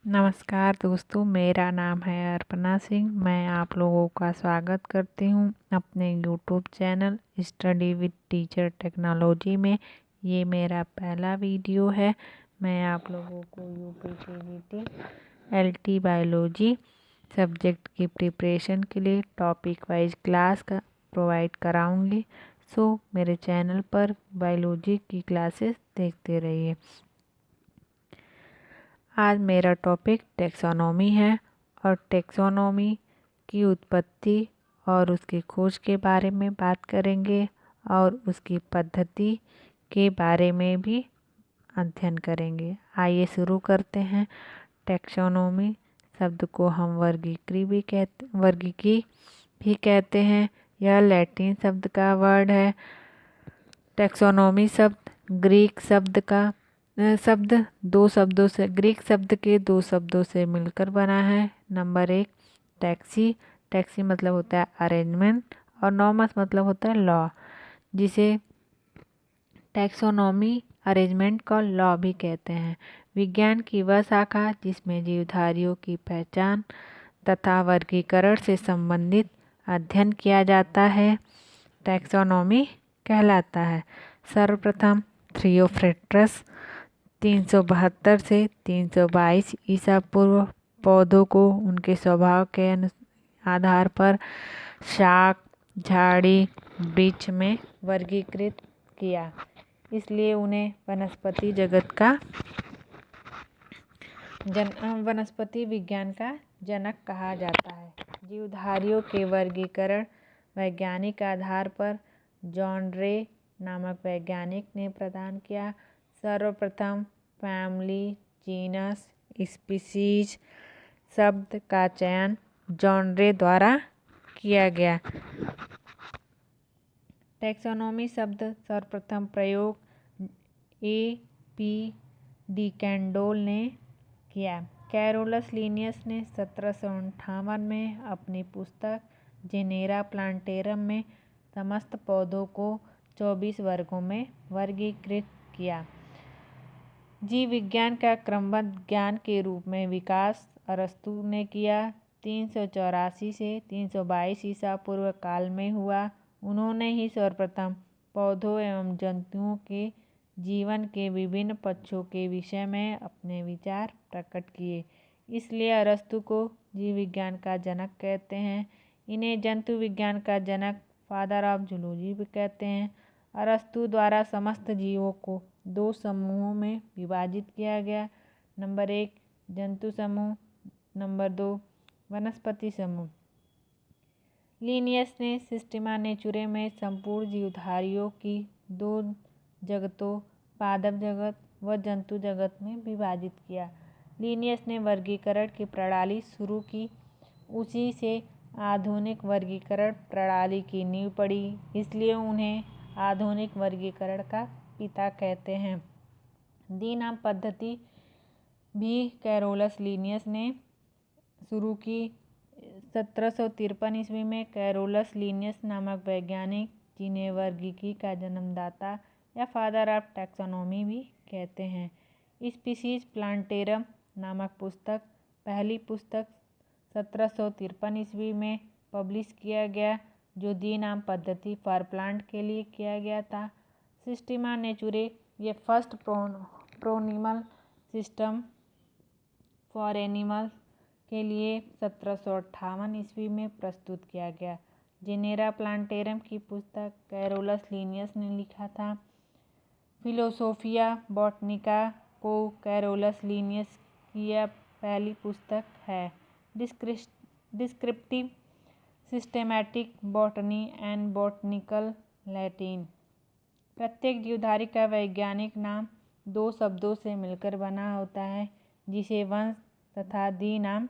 नमस्कार दोस्तों, मेरा नाम है अर्पणा सिंह। मैं आप लोगों का स्वागत करती हूँ अपने YouTube channel study with teacher technology में। ये मेरा पहला वीडियो है। मैं आप लोगों को यूपीपीजीटी एलटी बायोलॉजी सब्जेक्ट की प्रिपरेशन के लिए टॉपिक वाइज क्लास का प्रोवाइड कराऊंगी। सो मेरे चैनल पर बायोलॉजी की क्लासेस देखते रहिए। आज मेरा टॉपिक टैक्सोनॉमी है और टैक्सोनॉमी की उत्पत्ति और उसकी खोज के बारे में बात करेंगे और उसकी पद्धति के बारे में भी अध्ययन करेंगे। आइए शुरू करते हैं। टैक्सोनॉमी शब्द को हम वर्गीकी भी कहते हैं। यह लैटिन शब्द का वर्ड है। टैक्सोनॉमी शब्द ग्रीक शब्द के दो शब्दों से मिलकर बना है। नंबर 1 टैक्सी मतलब होता है अरेंजमेंट और नॉमस मतलब होता है लॉ, जिसे टैक्सोनॉमी अरेंजमेंट का लॉ भी कहते हैं। विज्ञान की वह शाखा जिसमें जीवधारियों की पहचान तथा वर्गीकरण से संबंधित अध्ययन किया जाता है, टैक्सोनॉमी कहलाता है। सर्वप्रथम थियोफ्रेस्टस 372 से 322 ईसा पूर्व पौधों को उनके स्वभाव के आधार पर शाक, झाड़ी, वृक्ष में वर्गीकृत किया। इसलिए उन्हें वनस्पति विज्ञान का जनक कहा जाता है। जीवधारियों के वर्गीकरण वैज्ञानिक आधार पर जॉन रे नामक वैज्ञानिक ने प्रदान किया। सर्वप्रथम फैमिली, जीनस, स्पीसीज शब्द का चयन जॉन रे द्वारा किया गया। टैक्सोनॉमी शब्द सर्वप्रथम प्रयोग A.P. डी कैंडोल ने किया। कैरोलस लिनियस ने 1758 में अपनी पुस्तक जेनेरा प्लांटेरम में समस्त पौधों को 24 वर्गों में वर्गीकृत किया। जीव विज्ञान का क्रमबद्ध ज्ञान के रूप में विकास अरस्तु ने किया। 384 से 322 ईसा पूर्व काल में हुआ। उन्होंने ही सर्वप्रथम पौधों एवं जंतुओं के जीवन के विभिन्न पक्षों के विषय में अपने विचार प्रकट किए। इसलिए अरस्तु को जीव विज्ञान का जनक कहते हैं। इन्हें जंतु विज्ञान का जनक, फादर ऑफ जूलॉजी भी कहते हैं। अरस्तु द्वारा समस्त जीवों को 2 समूहों में विभाजित किया गया। नंबर 1 जंतु समूह, नंबर 2 वनस्पति समूह। लिनियस ने सिस्टेमा नेचुरे में संपूर्ण जीवधारियों की 2 जगतों, पादप जगत व जंतु जगत में विभाजित किया। लिनियस ने वर्गीकरण की प्रणाली शुरू की। उसी से आधुनिक वर्गीकरण प्रणाली की नींव पड़ी। इसलिए उन्हें आधुनिक वर्गीकरण का पिता कहते हैं। द्विनाम पद्धति भी कैरोलस लिनियस ने शुरू की। 1753 ईस्वी में कैरोलस लिनियस नामक वैज्ञानिक, जिन्हें वर्गीकी का जन्मदाता या फादर ऑफ टैक्सोनॉमी भी कहते हैं, स्पीसीज प्लांटेरम नामक पहली पुस्तक 1753 ईस्वी में पब्लिश किया गया, जो द्विनाम पद्धति फॉर प्लांट के लिए किया गया था। सिस्टेमा नेचुरे ये फर्स्ट प्रोनिमल सिस्टम फॉर एनिमल के लिए 1758 ईस्वी में प्रस्तुत किया गया। जेनेरा प्लांटेरम की पुस्तक कैरोलस लिनियस ने लिखा था। फिलोसोफिया बॉटनिका को कैरोलस लिनियस की यह पहली पुस्तक है। Descriptive systematic botany and botanical Latin. प्रत्येक जीवधारी का वैज्ञानिक नाम 2 शब्दों से मिलकर बना होता है, जिसे वंश तथा द्विनाम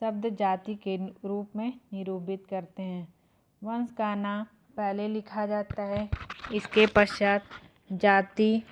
शब्द जाति के रूप में निरूपित करते हैं। वंश का नाम पहले लिखा जाता है, इसके पश्चात जाति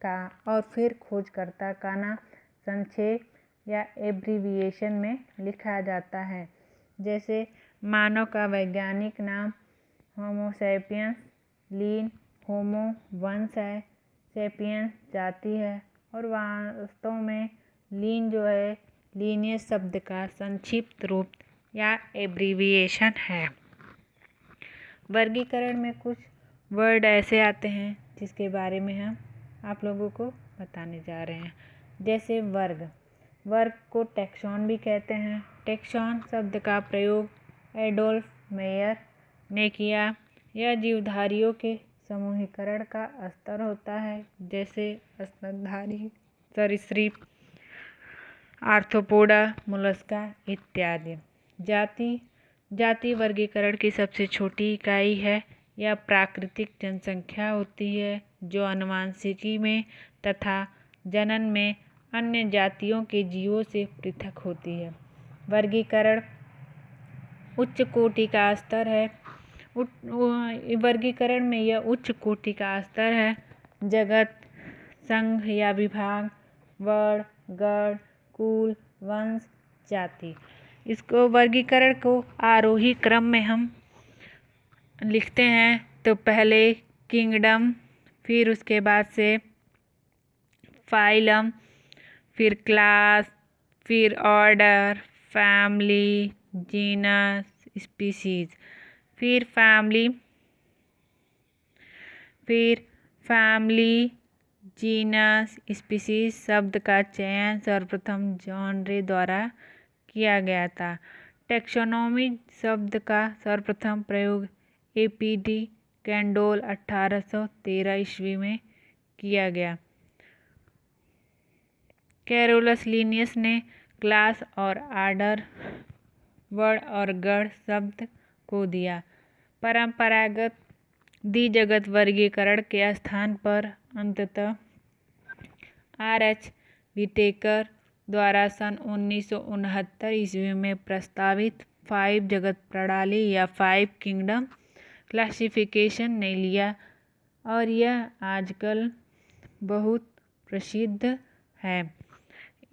का और फिर खोजकर्ता का नाम संक्षेप या एब्रीविएशन में लिखा जाता है। जैसे मानव का वैज्ञानिक नाम होमो सैपियंस, लीन होमो वंश है, सैपियंस जाति है, और वास्तव में लीन जो है लीनियस शब्द का संक्षिप्त रूप या एब्रीविएशन है। वर्गीकरण में कुछ वर्ड ऐसे आते हैं जिसके बारे में हम आप लोगों को बताने जा रहे हैं। जैसे वर्ग को टैक्सॉन भी कहते हैं। टैक्सॉन शब्द का प्रयोग एडोल्फ मेयर ने किया। यह जीवधारियों के समूहीकरण का स्तर होता है, जैसे स्तनधारी सरीसृप, आर्थ्रोपोडा, मोलस्का इत्यादि। जाति वर्गीकरण की सबसे छोटी इकाई है। यह प्राकृतिक जनसंख्या होती है जो आनुवंशिकी में तथा जनन में अन्य जातियों के जीवों से पृथक होती है। वर्गीकरण उच्च कोटि का स्तर है। वर्गीकरण में यह उच्च कोटि का स्तर है। जगत, संघ या विभाग, वर्ण, गण, कुल, वंश, जाति। इसको वर्गीकरण को आरोही क्रम में हम लिखते हैं तो पहले किंगडम, फिर उसके बाद से फाइलम, फिर क्लास, फिर ऑर्डर, फैमिली, जीनस, स्पीसीज, फिर फैमिली, जीनस, स्पीसीज शब्द का चयन सर्वप्रथम जॉन रे द्वारा किया गया था। टैक्सोनॉमी शब्द का सर्वप्रथम प्रयोग एपीडी कैंडोल 1813 ईस्वी में किया गया। कैरोलस लिनियस ने क्लास और आर्डर, वर्ण और गण शब्द को दिया। परंपरागत द्विजगत वर्गीकरण के स्थान पर अंततः आर.एच. व्हिटेकर द्वारा सन 1969 ईस्वी में प्रस्तावित 5 जगत प्रणाली या 5 किंगडम क्लासिफिकेशन ने लिया और यह आजकल बहुत प्रसिद्ध है।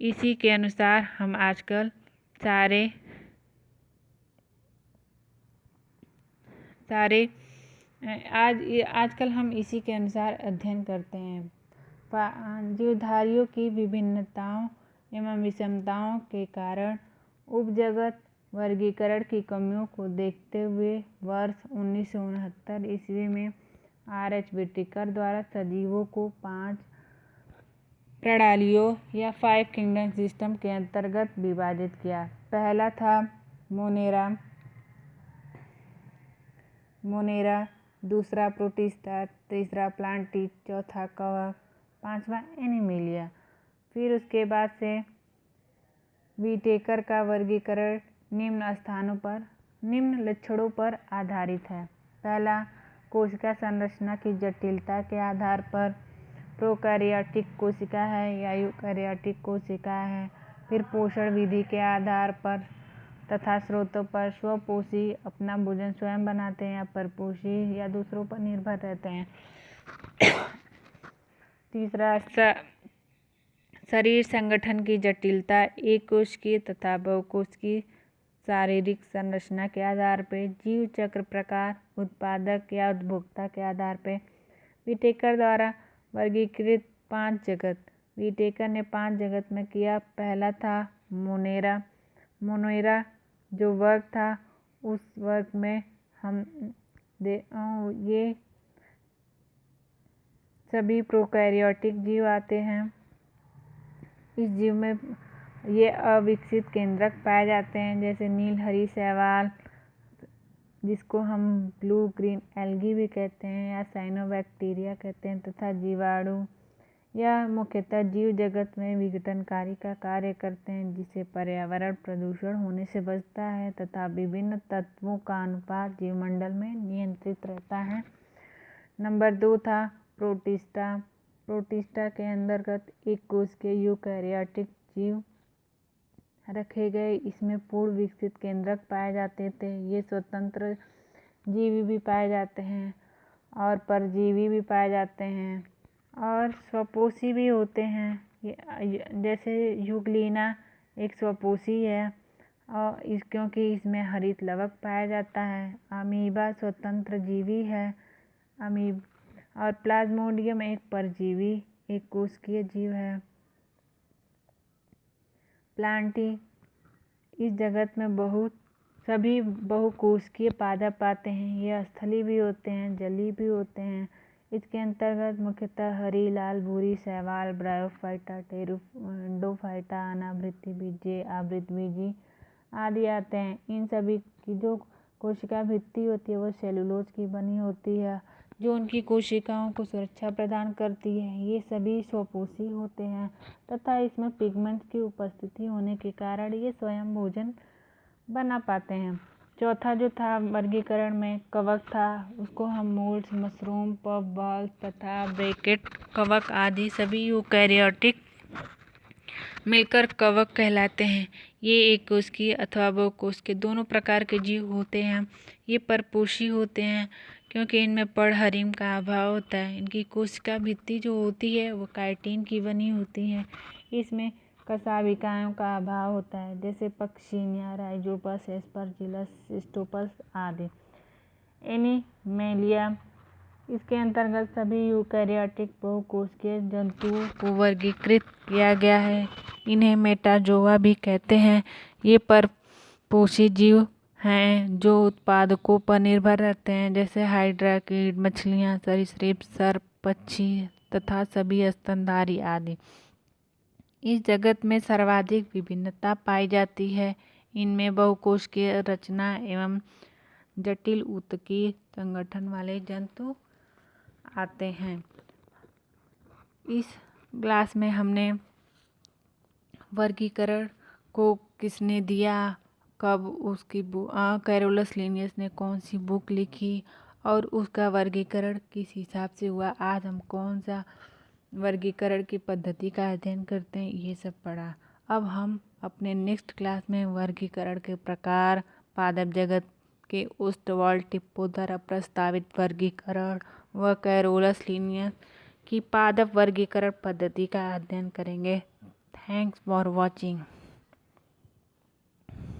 इसी के अनुसार हम आजकल आजकल हम इसी के अनुसार अध्ययन करते हैं। जीवधारियों की विभिन्नताओं एवं विषमताओं के कारण उपजगत वर्गीकरण की कमियों को देखते हुए वर्ष 1969 ईस्वी में आर.एच. व्हिटेकर द्वारा सजीवों को 5 प्रणालियों या 5 किंगडम सिस्टम के अंतर्गत विभाजित किया। पहला था मोनेरा, दूसरा प्रोटिस्टा, तीसरा प्लांटिड, चौथा कवक, पांचवा एनिमेलिया। फिर उसके बाद से व्हिटेकर का वर्गीकरण निम्न लक्षणों पर आधारित है। पहला, कोशिका संरचना की जटिलता के आधार पर प्रोकैरियोटिक कोशिका है या यूकैरियोटिक कोशिका है। फिर पोषण विधि के आधार पर तथा स्रोतों पर स्वपोषी अपना भोजन स्वयं बनाते हैं या परपोषी या दूसरों पर निर्भर रहते हैं। तीसरा, शरीर संगठन की जटिलता एक कोशिकीय तथा बहुकोशिकीय शारीरिक संरचना के आधार पर जीव चक्र प्रकार, उत्पादक या उपभोक्ता के आधार पर व्हिटेकर द्वारा वर्गीकृत 5 जगत। व्हिटेकर ने 5 जगत में किया। पहला था मोनेरा जो वर्ग था, उस वर्ग में ये सभी प्रोकैरियोटिक जीव आते हैं। इस जीव में ये अविकसित केंद्रक पाए जाते हैं, जैसे नील हरी शैवाल जिसको हम ब्लू ग्रीन एल्गी भी कहते हैं या साइनोबैक्टीरिया कहते हैं, तथा जीवाणु। यह मुख्यतः जीव जगत में विघटनकारी का कार्य करते हैं, जिससे पर्यावरण प्रदूषण होने से बचता है तथा विभिन्न तत्वों का अनुपात जीवमंडल में नियंत्रित रहता है। नंबर 2 था प्रोटिस्टा के अंतर्गत एक कोशिकीय यूकैरियोटिक जीव रखे गए। इसमें पूर्ण विकसित केंद्रक पाए जाते थे। ये स्वतंत्र जीवी भी पाए जाते हैं और परजीवी भी पाए जाते हैं और स्वपोषी भी होते हैं। जैसे यूग्लिना एक स्वपोषी है और क्योंकि इसमें हरित लवक पाया जाता है। अमीबा स्वतंत्र जीवी है। और प्लाज्मोडियम एक परजीवी एक कोशिकीय जीव है। प्लांटी। इस जगत में सभी बहुकोशिकीय पादप पाते हैं। ये स्थलीय भी होते हैं, जलीय भी होते हैं। इसके अंतर्गत मुख्यतः हरी, लाल, भूरी, शैवाल, ब्रायोफाइटा, एंडोफाइटा, अनावृतबीजीय, आवृतबीजी आदि आते हैं। इन सभी की जो कोशिका भित्ति होती है वो सेलुलोज की बनी होती है, जो उनकी कोशिकाओं को सुरक्षा प्रदान करती है। ये सभी स्वपोषी होते हैं तथा इसमें पिगमेंट्स की उपस्थिति होने के कारण ये स्वयं भोजन बना पाते हैं। चौथा जो था वर्गीकरण में कवक था, उसको हम मोल्ड्स, मशरूम, पफ बॉल्स तथा ब्रैकेट कवक आदि सभी यूकैरियोटिक मिलकर कवक कहलाते हैं। ये एक कोशिकीय अथवा बहुकोशिकीय दोनों प्रकार के जीव होते हैं। ये परपोषी होते हैं क्योंकि इनमें पर्णहरिम का अभाव होता है। इनकी कोशिका भित्ति जो होती है वो काइटिन की बनी होती है। इसमें कशाभिकाओं का अभाव होता है, जैसे पक्सीनिया, राइजोपस, एस्परजिलस, सिस्टोपस आदि। एनीमेलिया। इसके अंतर्गत सभी यूकैरियोटिक बहुकोशिकीय जंतुओं को वर्गीकृत किया गया है। इन्हें मेटाजोआ भी कहते हैं। ये परपोषी जीव हैं जो उत्पादकों पर निर्भर रहते हैं, जैसे हाइड्रा, कीट, मछलियाँ, सरीसृप, सर्प, पक्षी तथा सभी स्तनधारी आदि। इस जगत में सर्वाधिक विभिन्नता पाई जाती है। इनमें बहुकोशिकीय रचना एवं जटिल ऊतकीय संगठन वाले जंतु आते हैं। इस क्लास में हमने वर्गीकरण को किसने दिया, कब उसकी कैरोलस लिनियस ने कौन सी बुक लिखी और उसका वर्गीकरण किस हिसाब से हुआ, आज हम कौन सा वर्गीकरण की पद्धति का अध्ययन करते हैं, ये सब पढ़ा। अब हम अपने नेक्स्ट क्लास में वर्गीकरण के प्रकार, पादप जगत के ओस्टवाल्ड टिप्पो द्वारा प्रस्तावित वर्गीकरण व कैरोलस लिनियस की पादप वर्गीकरण पद्धति का अध्ययन करेंगे। Thanks for watching.